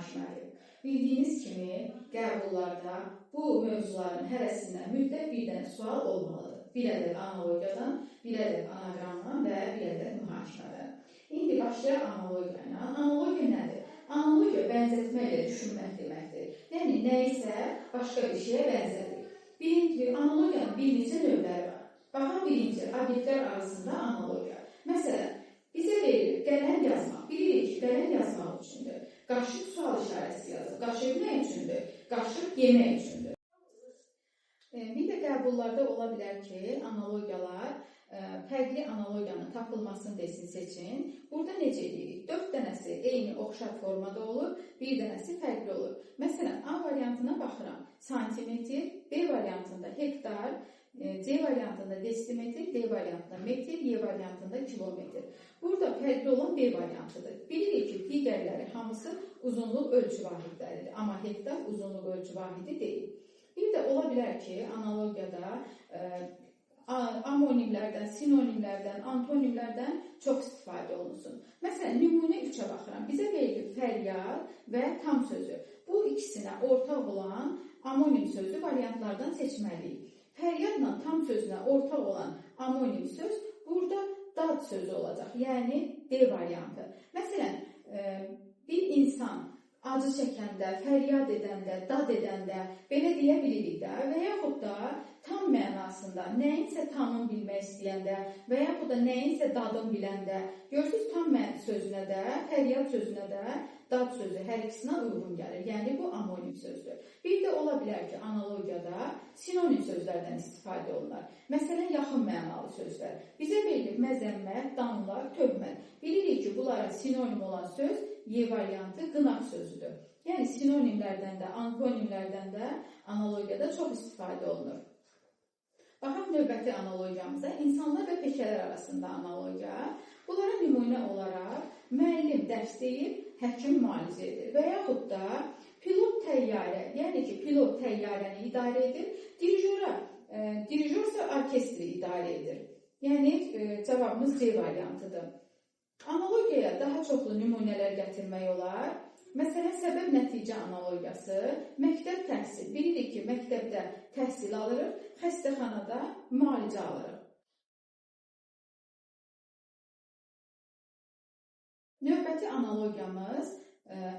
mühakimədir. Bildiyiniz kimi, qəbullarda bu mövzuların hərəsindən mütləq bir dənə sual olmalıdır. Bir ədəd analogiyadan, bir ədəd anaqramdan və bir ədəd mühakimədən. İndi başlayaq analogiya ilə. Analogiya nədir? Analogiya bənzətmə ilə düşünmək deməkdir. Yəni, nə isə başqa bir şeyə bənzədir. Analogiyanın bir neçə növləri var. Baxın, birinci, obyektlər arasında analogiya. Məsələn, bizə verilir qələm yazmaq. Bilirik ki, qələm yazmaq üçündür. Qaşıq sual işarəsi yazır. Qaşıq nə üçündür? Qaşıq yemək üçündür. Bir də qəbullarda ola bilər ki, analogiyalar fərqli analogiyanın tapılmasını desin, seçin. Burada necə edirik? 4 dənəsi eyni oxşar formada olur, bir dənəsi fərqli olur. Məsələn, A variantına baxıram. Santimetr, B variantında hektar, C variantında desimetr, D variantında metr, Y variantında kilometr. Burada fərqli olan B variantıdır. Bilirik ki, digərləri hamısı uzunluq ölçü vahidləridir. Amma hektar uzunluq ölçü vahidi deyil. Bir də ola bilər ki, analogiyada amonimlərdən, sinonimlərdən, antonimlərdən çox istifadə olunsun. Məsələn, nümunə 3-ə baxıram. Bizə verilir fəryad və tam sözü. Bu ikisinə ortaq olan amonim sözü variantlardan seçməliyik. Fəryadla tam sözünə ortaq olan amonim söz burada dad sözü olacaq, yəni D variantı. Məsələn, bir insan acı çəkəndə, fəryad edəndə, dad edəndə belə deyə bilirik də və yaxud da tam mənasında nəyinsə tamın bilmək istəyəndə və yaxud da nəyinsə dadın biləndə, görürsünüz, tam sözünə də, fəryad sözünə də dad sözü hər ikisinə uyğun gəlir. Yəni, bu amonim sözdür. Bir də ola bilər ki, analogiyada sinonim sözlərdən istifadə olunur. Məsələn, yaxın mənalı sözlər. Bizə verilir məzəmmət, danlar, tövmət. Bilirik ki, bunlara sinonim olan söz Y variantı qınaq sözüdür. Yəni, sinonimlərdən də, antonimlərdən də analogiyada çox istifadə olunur. Baxaq növbəti analogiyamıza, insanlar və peşələr arasında analogiya. Bunlara nümunə olaraq müəllim dərs deyir, həkim müalicə edir və yaxud da pilot təyyarə, yəni ki, pilot təyyarəni idarə edir, dirijor isə orkestri idarə edir. Yəni, cavabımız C variantıdır. Analogiyaya daha çoxlu nümunələr gətirmək olar. Məsələn, səbəb-nəticə analogiyası, məktəb təhsil. Bilirik ki, məktəbdə təhsil alırıq, xəstəxanada müalicə alırıq. Növbəti analogiyamız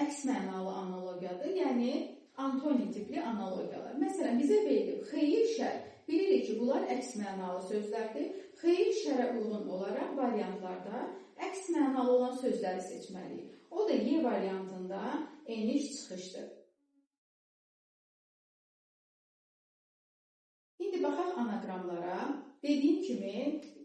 əks mənalı analogiyadır, yəni antonim tipli analogiyalar. Məsələn, bizə verilir xeyir, şər. Bilirik ki, bunlar əks mənalı sözlərdir. Xeyir, şərə uyğun olaraq variantlarda əks mənalı olan sözləri seçməliyik. O da Y variantında eniş çıxışdır. İndi baxaq anaqramlara. Dediyim kimi,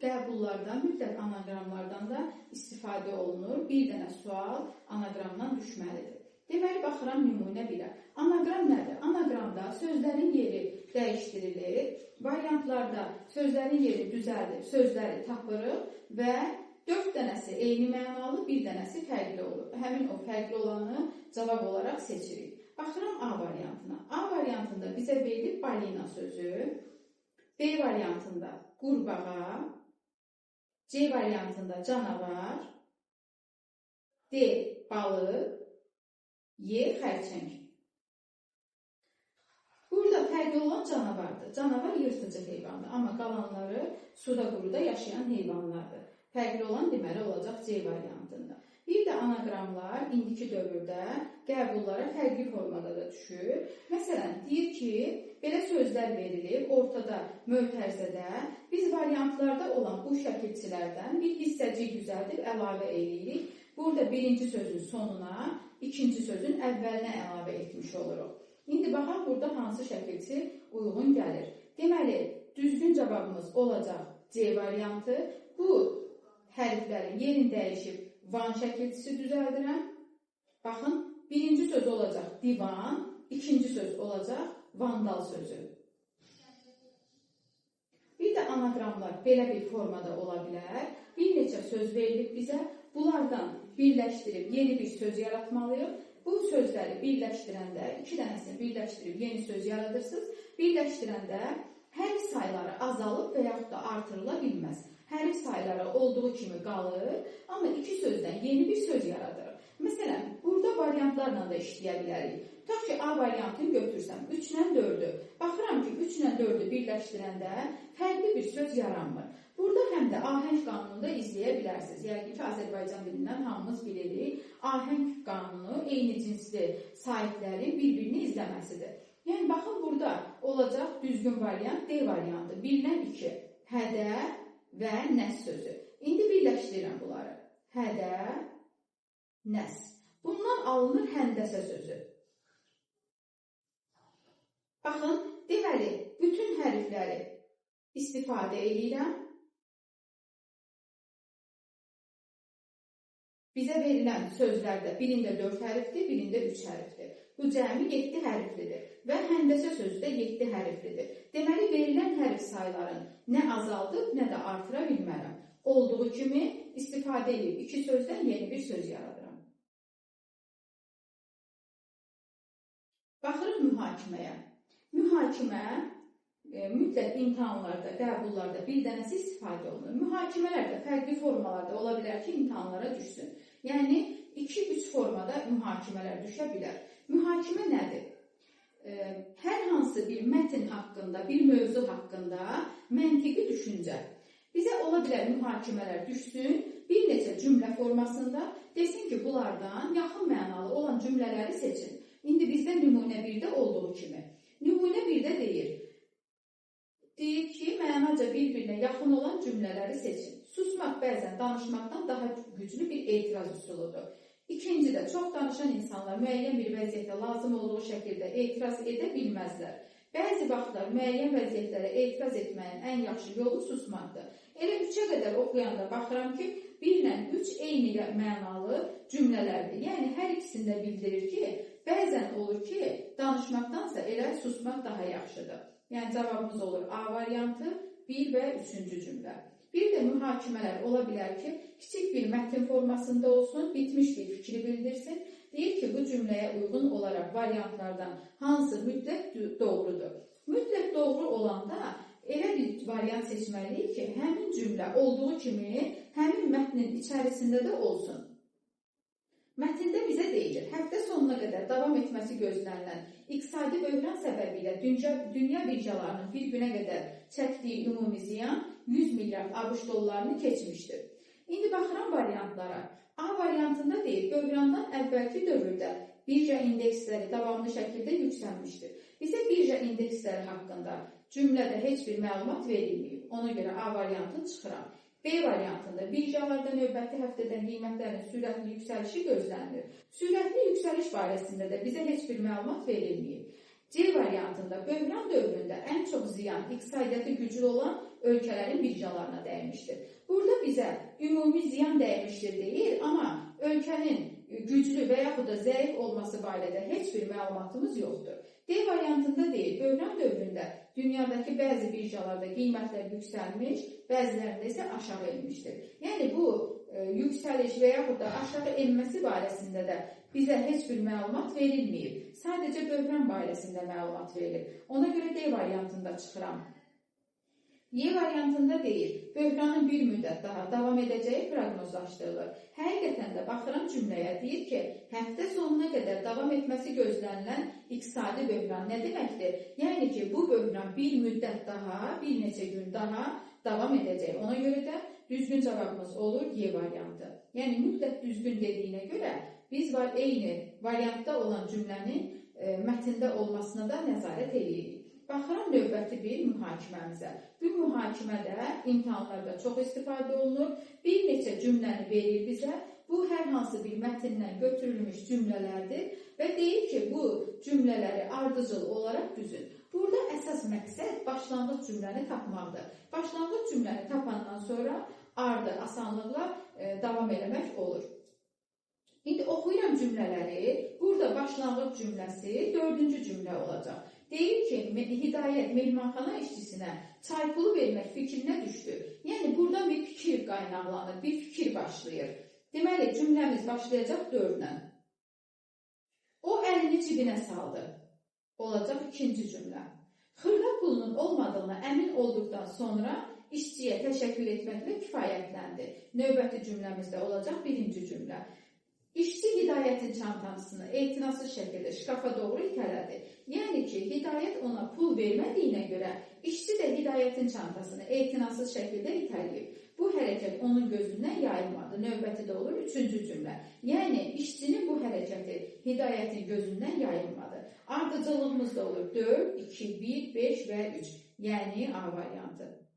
qəbullardan, mütləq anaqramlardan da istifadə olunur. Bir dənə sual anaqramdan düşməlidir. Deməli, baxıram nümunə 1-ə. Anaqram nədir? Anaqramda sözlərin yeri dəyişdirilir, variantlarda sözlərin yeri düzəldir, sözləri tapırıq və 4 dənəsi eyni mənalı, bir dənəsi fərqli olur. Həmin o fərqli olanı cavab olaraq seçirik. Baxıram A variantına. A variantında bizə verilir balina sözü, B variantında qurbağa, C variantında canavar, D balıq, Y xərçəng. Burada fərqli olan canavardır. Canavar yırtıcı heyvandır, amma qalanları suda, quruda yaşayan heyvanlardır. Fərqli olan deməli olacaq C variantında. Bir də anaqramlar indiki dövrdə qəbullara fərqli formada da düşür. Məsələn, deyir ki, belə sözlər verilir, ortada mötərizədə biz variantlarda olan bu şəkilçilərdən bir hissəcik düzəldib əlavə edirik. Burada birinci sözün sonuna, ikinci sözün əvvəlinə əlavə etmiş oluruq. İndi baxaq, burada hansı şəkilçi uyğun gəlir. Deməli, düzgün cavabımız olacaq C variantı. Bu hərflərin yerini dəyişib van şəkilçisi düzəldirəm. Baxın, birinci söz olacaq divan, ikinci söz olacaq vandal sözü. Bir də anaqramlar belə bir formada ola bilər. Bir neçə söz verilib bizə. Bunlardan birləşdirib yeni bir söz yaratmalıyıq. Bu sözləri birləşdirəndə, 2 dənəsini birləşdirib yeni söz yaradırsınız. Birləşdirəndə hərf sayları azalıb və yaxud da artırıla bilməz. Hərf sayları olduğu kimi qalır, amma 2 sözdən yeni bir söz yaradırıq. Məsələn, burada variantlar saylarla da işləyə bilərik. Tutaq ki, A variantını götürsəm, 3 ilə 4-ü. Baxıram ki, 3 ilə 4-ü birləşdirəndə fərqli bir söz yaranmır. Burada həm də ahəng qanununu da izləyə bilərsiniz. Yəqin ki, Azərbaycan dilindən hamımız bilirik. Ahəng qanunu eyni cinsli sahiblərin bir-birini izləməsidir. Yəni, baxın, burada olacaq düzgün variant D variantı. 1-dən 2. Hədə və nəs sözü. İndi birləşdirirəm bunları. Hədə, nəs. Bundan alınır həndəsə sözü. Baxın, deməli, bütün hərfləri istifadə edirəm. Bizə verilən sözlərdə birində 4 hərfdir, birində 3 hərfdir. Bu cəmi 7 hərflidir və həndəsə sözü də 7 hərflidir. Deməli, verilən hərf sayıların nə azaldıb, nə də artıra bilmərəm. Olduğu kimi istifadə edib 2 sözdən yeni bir söz yaradıram. Baxırıq mühakiməyə. Mühakimə mütləq imtahanlarda, qəbullarda bir dənəsi istifadə olunur. Mühakimələr də fərqli formalarda ola bilər ki, imtahanlara düşsün. Yəni, 2-3 formada mühakimələr düşə bilər. Mühakimə nədir? Hər hansı bir mətn haqqında, bir mövzu haqqında məntiqi düşüncə. Bizə ola bilər mühakimələr düşsün, bir neçə cümlə formasında desin ki, bunlardan yaxın mənalı olan cümlələri seçin. İndi bizdə nümunə 1-də olduğu kimi. Nümunə 1-də deyir ki, mənaca bir-birinə yaxın olan cümlələri seçin. Susmaq bəzən danışmaqdan daha güclü bir etiraz üsuludur. İkincidə, çox danışan insanlar müəyyən bir vəziyyətdə lazım olduğu şəkildə etiraz edə bilməzlər. Bəzi vaxtlar müəyyən vəziyyətlərə etiraz etməyin ən yaxşı yolu susmaqdır. Elə 3-ə qədər oxuyanda baxıram ki, 1 ilə 3 eyni mənalı cümlələrdir. Yəni, hər ikisində bildirir ki, bəzən olur ki, danışmaqdansa elə susmaq daha yaxşıdır. Yəni, cavabımız olur A variantı, 1 və 3-cü cümlə. Bir də mühakimələr ola bilər ki, kiçik bir mətn formasında olsun, bitmiş bir fikri bildirsin. Deyir ki, bu cümləyə uyğun olaraq variantlardan hansı mütləq doğrudur? Mütləq doğru olanda elə bir variant seçməliyik ki, həmin cümlə olduğu kimi həmin mətnin içərisində də olsun. Mətndə bizə deyilir, həftə sonuna qədər davam etməsi gözlənilən iqtisadi böhran səbəbilə dünya birjalarının bir günə qədər çəkdiyi ümumi ziyan 100 milyard ABŞ dollarını keçmişdir. İndi baxıram variantlara. A variantında deyil, böhrandan əvvəlki dövrdə birja indeksləri davamlı şəkildə yüksəlmişdir. Bizə birja indeksləri haqqında cümlədə heç bir məlumat verilməyib. Ona görə A variantını çıxıram. B variantında birjalarda növbəti həftədən qiymətlərin sürətli yüksəlişi gözlənilir. Sürətli yüksəliş barəsində də bizə heç bir məlumat verilməyib. C variantında böhran dövründə ən çox ziyan iqtisadiyyatı güclü olan ölkələrin birjalarına dəymişdir. Burada bizə ümumi ziyan dəymişdir deyil, amma ölkənin güclü və yaxud da zəif olması barədə heç bir məlumatımız yoxdur. D variantında deyil, böhran dövründə dünyadakı bəzi birjalarda qiymətlər yüksəlmiş, bəzilərində isə aşağı enmişdir. Yəni, bu yüksəliş və yaxud da aşağı enməsi barəsində də bizə heç bir məlumat verilməyib. Sadəcə böhran barəsində məlumat verilir. Ona görə D variantında çıxıram. Y variantında deyil, böhranın bir müddət daha davam edəcəyi proqnozlaşdırılır. Həqiqətən də baxıram cümləyə deyir ki, həftə sonuna qədər davam etməsi gözlənilən iqtisadi böhran nə deməkdir? Yəni ki, bu böhran bir müddət daha, bir neçə gün daha davam edəcək. Ona görə də düzgün cavabımız olur Y variantı. Yəni, müddət düzgün dediyinə görə biz eyni variantda olan cümlənin mətndə olmasına da nəzarət edirik. Baxıram növbəti bir mühakiməmizə. Bu mühakimədə imtahanlarda çox istifadə olunur. Bir neçə cümləni verir bizə. Bu, hər hansı bir mətndən götürülmüş cümlələrdir və deyir ki, bu cümlələri ardıcıl olaraq düzün. Burada əsas məqsəd başlanğıc cümləni tapmaqdır. Başlanğıc cümləni tapandan sonra ardı asanlıqla davam eləmək olur. İndi oxuyuram cümlələri. Burada başlanğıc cümləsi 4-cü cümlə olacaq. Deyir ki, Hidayət mehmanxana işçisinə çay pulu vermək fikrinə düşdü. Yəni, buradan bir fikir qaynaqlanır, bir fikir başlayır. Deməli, cümləmiz başlayacaq 4-lə. O əlini cibinə saldı. Olacaq 2-ci cümlə. Xırda pulunun olmadığına əmin olduqdan sonra işçiyə təşəkkür etməklə kifayətləndi. Növbəti cümləmizdə olacaq 1-ci cümlə. İşçi Hidayətin çantasını etinasız şəkildə şkafa doğru itələdi. Yəni ki, Hidayət ona pul vermədiyinə görə işçi də Hidayətin çantasını etinasız şəkildə itələyib. Bu hərəkət onun gözündən yayılmadı. Növbəti də olur 3-cü cümlə. Yəni işçinin bu hərəkəti Hidayətin gözündən yayılmadı. Ardıcıllığımız da olur 4, 2, 1, 5 və 3. Yəni A variantı.